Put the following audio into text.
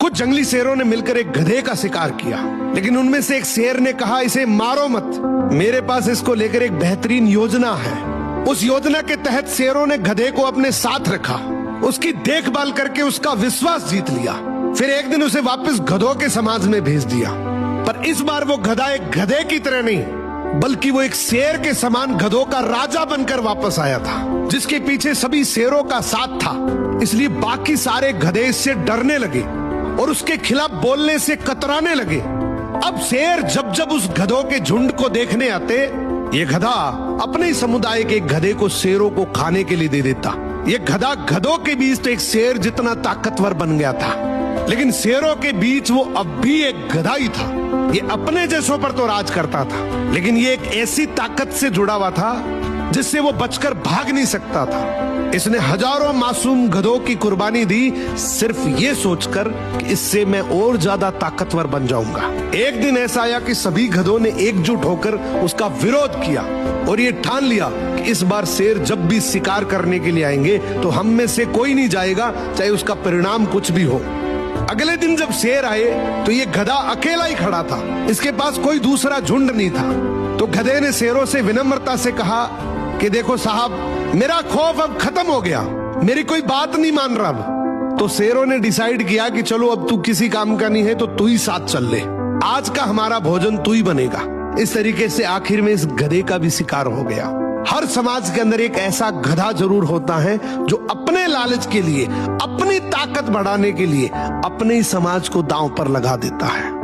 कुछ जंगली शेरों ने मिलकर एक गधे का शिकार किया, लेकिन उनमें से एक शेर ने कहा, इसे मारो मत, मेरे पास इसको लेकर एक बेहतरीन योजना है। उस योजना के तहत शेरों ने गधे को अपने साथ रखा, उसकी देखभाल करके उसका विश्वास जीत लिया। फिर एक दिन उसे वापस गधों के समाज में भेज दिया, पर इस बार वो गधा एक गधे की तरह नहीं, बल्कि वो एक शेर के समान गधों का राजा बनकर वापस आया था, जिसके पीछे सभी शेरों का साथ था। इसलिए बाकी सारे गधे इससे डरने लगे और उसके खिलाफ बोलने से कतराने लगे। अब शेर जब जब उस गधों के झुंड को देखने आते, ये गधा अपने ही समुदाय के एक गधे को शेरों को खाने के लिए दे देता। ये गधा गधों के बीच तो एक शेर जितना ताकतवर बन गया था, लेकिन शेरों के बीच वो अब भी एक गधा ही था। ये अपने जैसों पर तो राज करता था, लेकिन ये एक ऐसी ताकत से जुड़ा हुआ था जिससे वो बचकर भाग नहीं सकता था। इसने हजारों मासूम गधों की कुर्बानी दी, सिर्फ ये सोचकर कि इससे मैं और ज्यादा ताकतवर बन जाऊंगा। एक दिन ऐसा आया कि सभी गधों ने एकजुट होकर उसका विरोध किया और ये ठान लिया कि इस बार शेर जब भी शिकार करने के लिए आएंगे तो हम में से कोई नहीं जाएगा, चाहे उसका परिणाम कुछ भी हो। अगले दिन जब शेर आए तो ये गधा अकेला ही खड़ा था, इसके पास कोई दूसरा झुंड नहीं था। तो गधे ने शेरों से विनम्रता से कहा कि देखो साहब, मेरा खौफ अब खत्म हो गया, मेरी कोई बात नहीं मान रहा अब। तो शेरों ने डिसाइड किया कि चलो अब तू किसी काम का नहीं है तो तू ही साथ चल ले, आज का हमारा भोजन तू ही बनेगा। इस तरीके से आखिर में इस गधे का भी शिकार हो गया। हर समाज के अंदर एक ऐसा गधा जरूर होता है जो अपने लालच के लिए, अपनी ताकत बढ़ाने के लिए अपने ही समाज को दांव पर लगा देता है।